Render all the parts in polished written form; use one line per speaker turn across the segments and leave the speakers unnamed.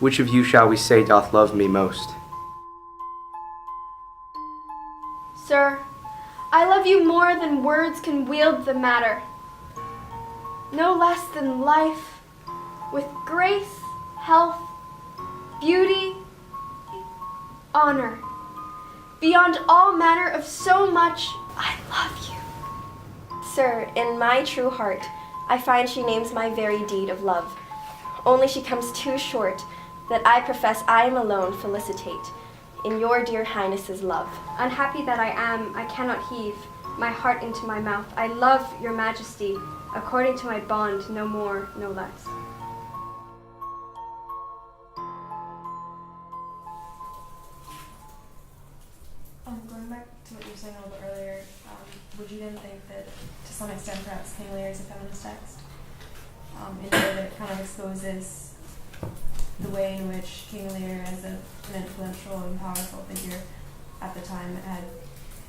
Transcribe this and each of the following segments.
which of you shall we say doth love me most?
Sir, I love you more than words can wield the matter. No less than life, with grace, health, beauty, honor. Beyond all manner of so much, I love you.
Sir, in my true heart, I find she names my very deed of love. Only she comes too short, that I profess I am alone felicitate in your dear highness's love.
Unhappy that I am, I cannot heave my heart into my mouth. I love your majesty, according to my bond, no more, no less.
Going back to what you were saying a little bit earlier, would you then think that, to some extent, perhaps King Lear is a feminist text? In the way that it kind of exposes the way in which King Lear, as an influential and powerful figure at the time, had,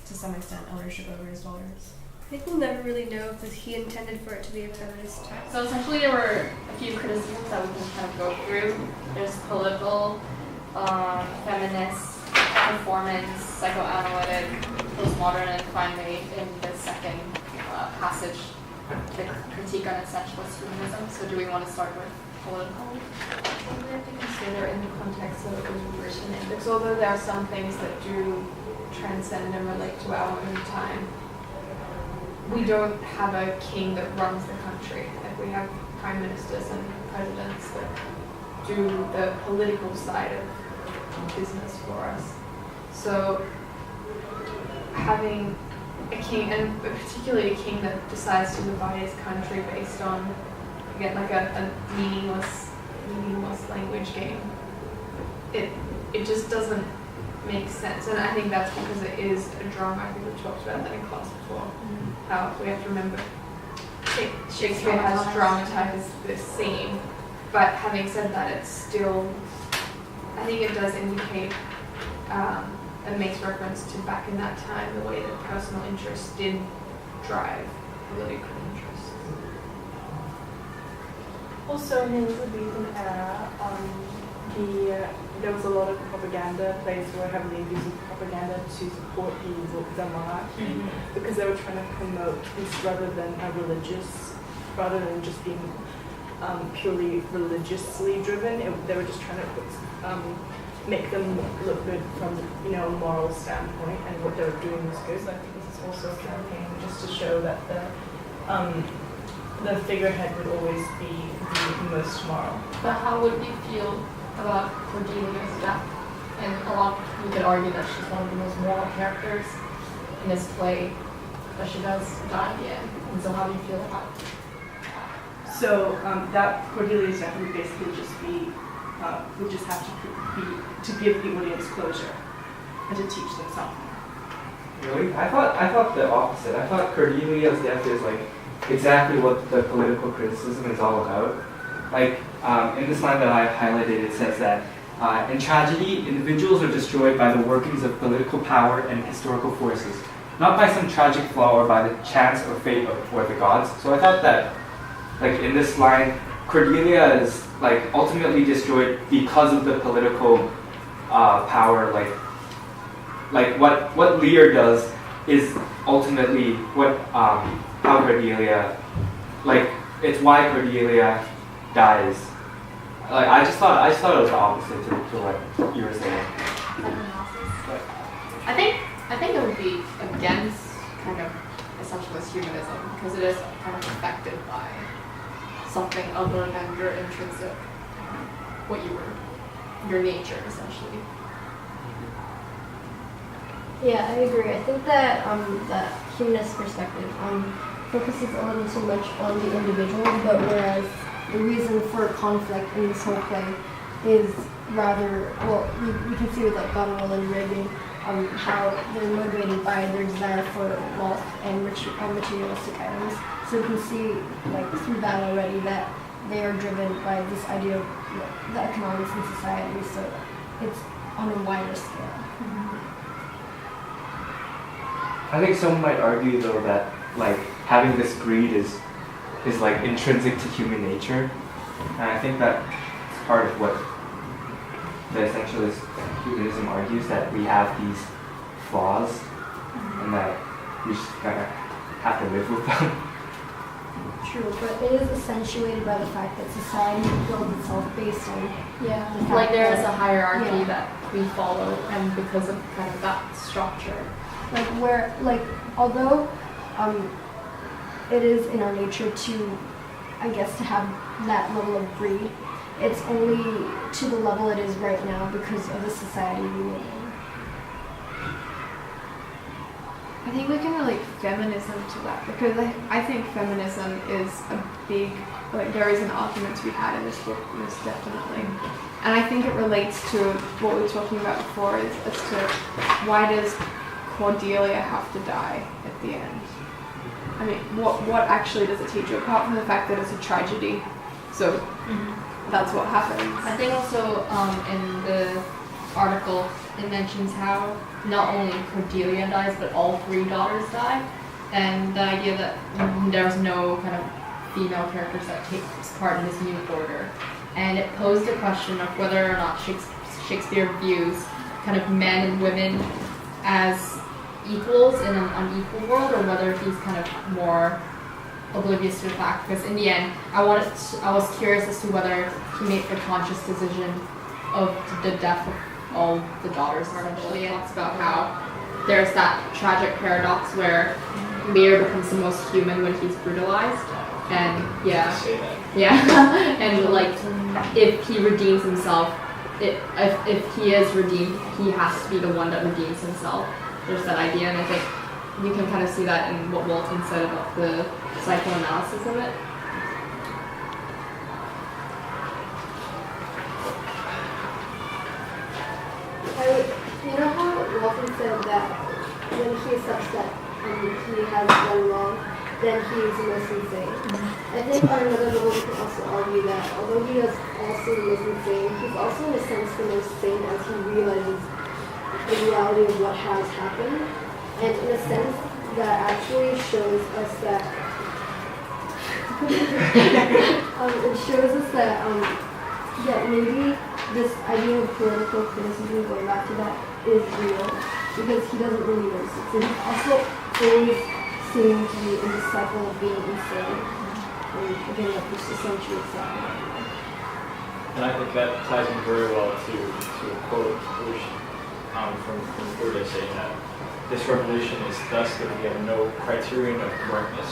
to some extent, ownership over his daughters.
I think we'll never really know if he intended for it to be a feminist text.
So essentially there were a few criticisms that we can kind of go through. There's political, feminist, performance, psychoanalytic, postmodern, and finally in the second passage, the critique on essentialist humanism. So do we want to start with political?
We have to consider in the context of it was written, because although there are some things that do transcend and relate to our own time, we don't have a king that runs the country. Like we have prime ministers and presidents that do the political side of business for us. So having a king, and particularly a king that decides to divide his country based on, again, like a meaningless language game, it just doesn't make sense. And I think that's because it is a drama. I think we've talked about that in class before. How we have to remember Shakespeare has dramatized this scene, but having said that, it's still, I think it does indicate and makes reference to back in that time the way that personal interest did drive political interests.
Also, in the Elizabethan era, there was a lot of propaganda. Players were heavily using propaganda to support the monarchy because they were trying to promote this rather than just being purely religiously driven. They were just trying to make them look good from a moral standpoint, and what they were doing was good. So I think this is also a campaign just to show that the figurehead would always be the most moral.
But how would we feel about Cordelia's death? And a lot we could argue that she's one of the most moral characters in this play, but she does die at the end. And so how do you feel about it?
So that Cordelia's death would basically just be, would just have to be to give the audience closure and to teach them something.
Really? I thought the opposite. I thought Cordelia's death is like exactly what the political criticism is all about. Like in this line that I highlighted, it says that in tragedy, individuals are destroyed by the workings of political power and historical forces, not by some tragic flaw or by the chance or fate or the gods. So I thought that, like in this line, Cordelia is like ultimately destroyed because of the political power. Like what Lear does is ultimately what how Cordelia, like it's why Cordelia dies. Like I just thought it was the opposite to what you were saying.
I think it would be against kind of essentialist humanism because it is kind of affected by something other than your intrinsic, what you were, your nature essentially.
Yeah, I agree. I think that that humanist perspective focuses a little too much on the individual, but whereas the reason for conflict in this whole play is rather, well, we can see with like Gopaal and Reagan, how they're motivated by their desire for wealth and materialistic items. So we can see like through that already that they are driven by this idea of the economics in society, so it's on a wider scale.
I think some might argue though that like having this greed is like intrinsic to human nature, and I think that it's part of what the essentialist humanism argues that we have these flaws and that we just kind of have to live with them.
True, but it is accentuated by the fact that society builds itself based on the fact
Like there is
that-
a hierarchy
yeah.
that we follow, and because of kind of that structure.
Although it is in our nature to, I guess, to have that level of greed, it's only to the level it is right now because of the society we live in.
I think we can relate feminism to that because I think feminism is a big, like there is an argument to be had in this book, most definitely. And I think it relates to what we were talking about before as to why does Cordelia have to die at the end? I mean, what actually does it teach you apart from the fact that it's a tragedy? So that's what happens.
I think also in the article it mentions how not only Cordelia dies, but all three daughters die, and the idea that there's no kind of female characters that takes part in this new order, and it posed the question of whether or not Shakespeare views kind of men and women as equals in an unequal world, or whether he's kind of more oblivious to the fact. Because in the end, I was curious as to whether he made the conscious decision of the death of all the daughters. Essentially, it talks about how there's that tragic paradox where Lear becomes the most human when he's brutalized, and and like if he redeems himself, if he is redeemed, he has to be the one that redeems himself. There's that idea, and I think you can kind of see that in what Walton said about the psychoanalysis of it.
You know how Walton said that when he accepts that he has done wrong, then he is the most insane. I think on another level we can also argue that although he is also the most insane, he's also in a sense the most sane as he realizes the reality of what has happened. And in a sense that actually shows us that it shows us that maybe this idea of political criticism, going back to that, is real because he doesn't really notice it. So he's also always seeming to be in the cycle of being insane. Again, that just essentially exactly.
And I think that ties in very well to a quote which from Goethe saying that this revelation is thus that we have no criterion of correctness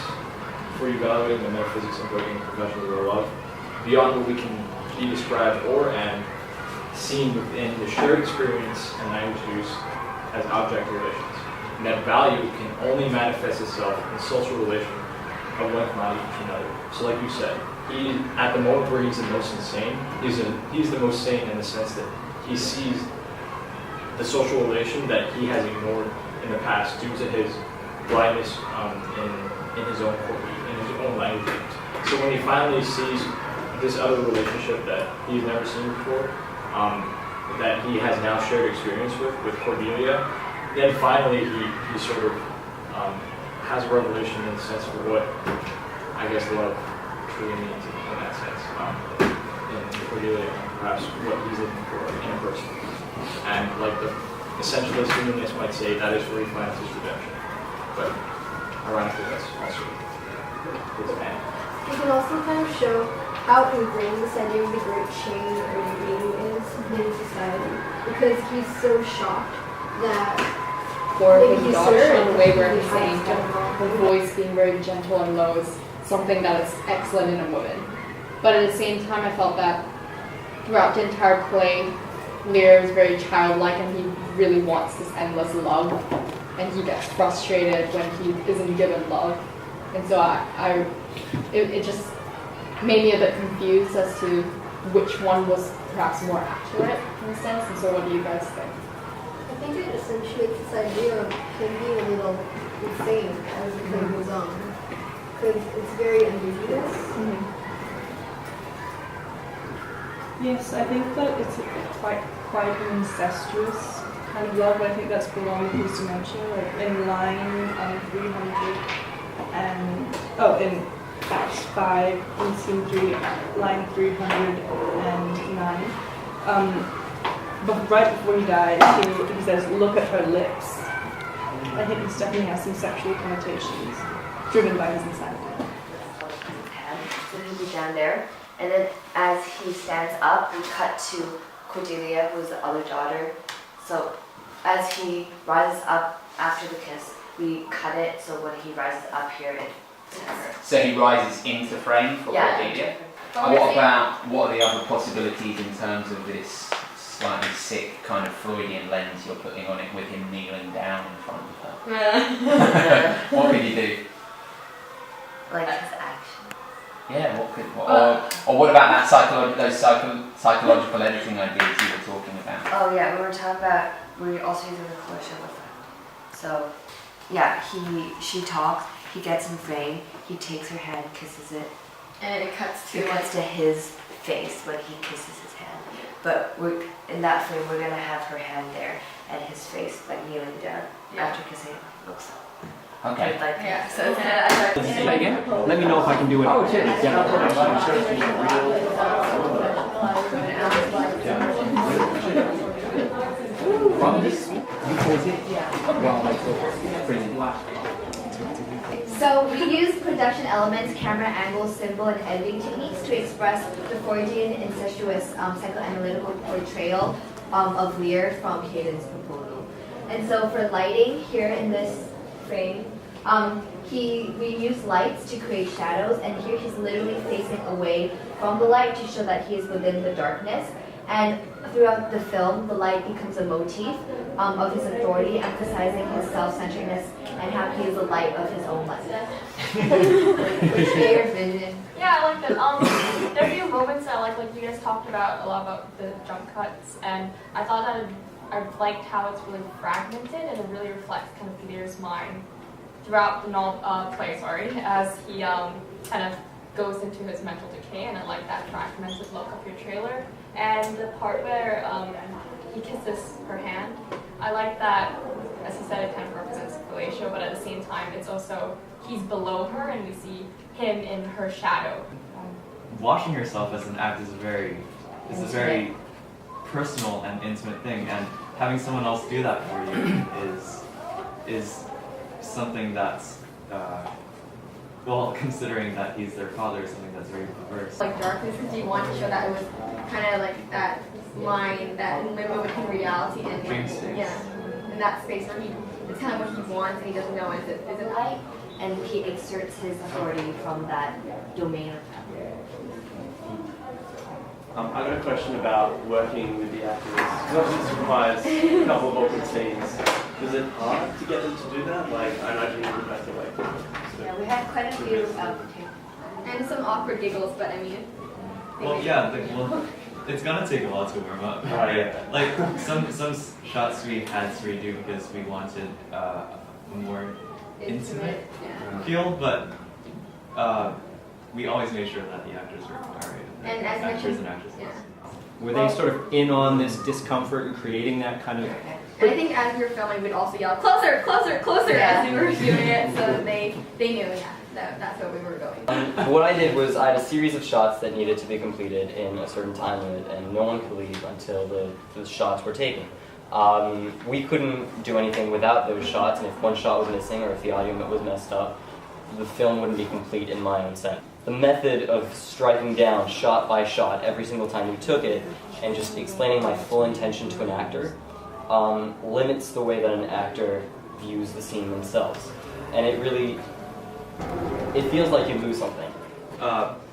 for evaluating the metaphysics and breaking professions of love beyond what we can be described or and seen within the shared experience and language use as object relations. And that value can only manifest itself in the social relation of one commodity to another. So like you said, he at the moment where he's the most insane, he's the most sane in the sense that he sees the social relation that he has ignored in the past due to his blindness in his own language. So when he finally sees this other relationship that he's never seen before, that he has now shared experience with Cordelia, then finally he sort of has a revelation in the sense of what I guess love truly means in that sense, in Cordelia, and perhaps what he's looking for in a person. And like the essentialist humanists might say, that is where he finds his redemption. But ironically, that's also his end.
We can also kind of show how ingrained this idea of the great change or being is in society, because he's so shocked that
For
maybe
his
he's
daughter,
so
in the way where
he
he's
hides
saying
that
her voice being very gentle and low is something that is excellent in a woman. But at the same time, I felt that throughout the entire play, Lear is very childlike and he really wants this endless love, and he gets frustrated when he isn't given love. And so it just made me a bit confused as to which one was perhaps more accurate in a sense. And so what do you guys think?
I think it accentuates this idea of him being a little insane as the play goes on, because it's very ambiguous.
Yes, I think that it's quite an incestuous kind of love. I think that's belonging to mention, like in line 300 and in Act 5 in Scene 3, line 309. but right before he dies, he says, "Look at her lips." I think this definitely has some sexual connotations, driven by his insanity.
So he'll be down there, and then as he stands up, we cut to Cordelia, who's the other daughter. So as he rises up after the kiss, we cut it so when he rises up here, it's her.
So he rises into frame for Cordelia. And what are the other possibilities in terms of this slightly sick kind of Freudian lens you're putting on it with him kneeling down in front of her? What could you do?
Like his action.
Yeah, or what about that those psychological editing ideas you were talking about?
Oh yeah, we were talking about, we're also using the collision with her. So yeah, she talks, he gets in frame, he takes her hand, kisses it.
And it cuts to
his face when he kisses his hand. But in that frame, we're gonna have her hand there and his face like kneeling down after kissing. Looks
okay.
like
yeah. So it's
Say that again? Let me know if I can do it.
Oh, shit.
So we use production elements, camera angles, symbol, and editing techniques to express the Freudian incestuous psychoanalytical portrayal of Lear from Hayden's proposal. And so for lighting here in this frame, we use lights to create shadows, and here he's literally facing away from the light to show that he is within the darkness. And throughout the film, the light becomes a motif of his authority, emphasizing his self-centeredness and how he is the light of his own life. Which your vision?
Yeah, I like that. There are a few moments that I like you guys talked about a lot about the jump cuts, and I thought that I liked how it's really fragmented and it really reflects kind of Lear's mind throughout the play, as he kind of goes into his mental decay, and I like that fragmented look of your trailer. And the part where he kisses her hand, I like that, as he said, it kind of represents fellatio, but at the same time, it's also, he's below her and we see him in her shadow.
Washing yourself as an act is a very personal and intimate thing, and having someone else do that for you is something that's well, considering that he's their father, is something that's very perverse.
Like darkness, because you want to show that it was kind of like that line, that limbo between reality and
dream space.
Yeah, in that space where it's kind of what he wants and he doesn't know is it light?
And he exerts his authority from that domain of power.
I've got a question about working with the actors. Because this requires a couple of awkward scenes. Was it hard to get them to do that? Like, I imagine you would have to like...
Yeah, we had quite a few
and some awkward giggles, but I mean...
Well, yeah, it's gonna take a while to warm up.
Oh, yeah.
Like, some shots we had to redo because we wanted a more intimate feel, but we always made sure that the actors were alright.
And as
actors and actresses.
Yeah.
Were they sort of in on this discomfort and creating that kind of...
And I think as we were filming, we'd also yell, closer, closer, closer, as we were doing it, so they knew, that's where we were going.
What I did was I had a series of shots that needed to be completed in a certain time limit, and no one could leave until the shots were taken. We couldn't do anything without those shots, and if one shot was missing or if the audio was messed up, the film wouldn't be complete in my own sense. The method of striking down shot by shot every single time we took it and just explaining my full intention to an actor limits the way that an actor views the scene themselves. And it feels like you lose something.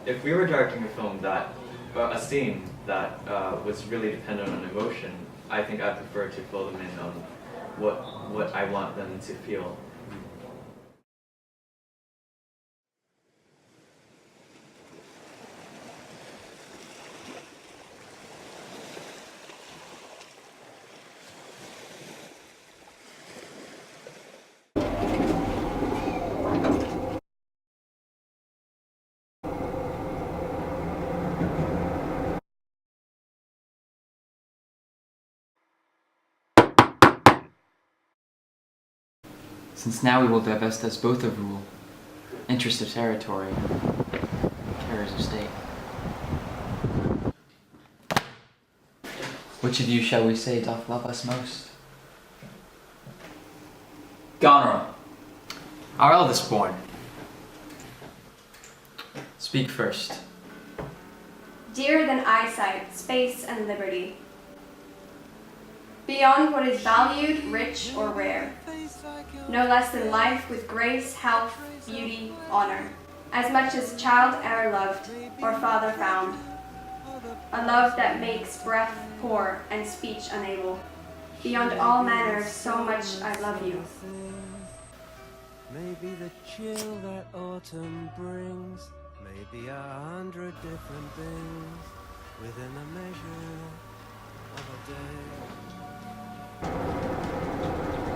If we were directing a film a scene that was really dependent on emotion, I think I'd prefer to fill them in on what I want them to feel.
Since now we will divest us both of rule, interest of territory, cares of state. Which of you shall we say doth love us most?
Goneril.
Our eldest born. Speak first.
Dearer than eyesight, space, and liberty. Beyond what is valued, rich, or rare. No less than life with grace, health, beauty, honor. As much as child e'er loved, or father found. A love that makes breath poor and speech unable. Beyond all manner, so much I love you.
Maybe the chill that autumn brings, maybe 100 different things within the measure of a day.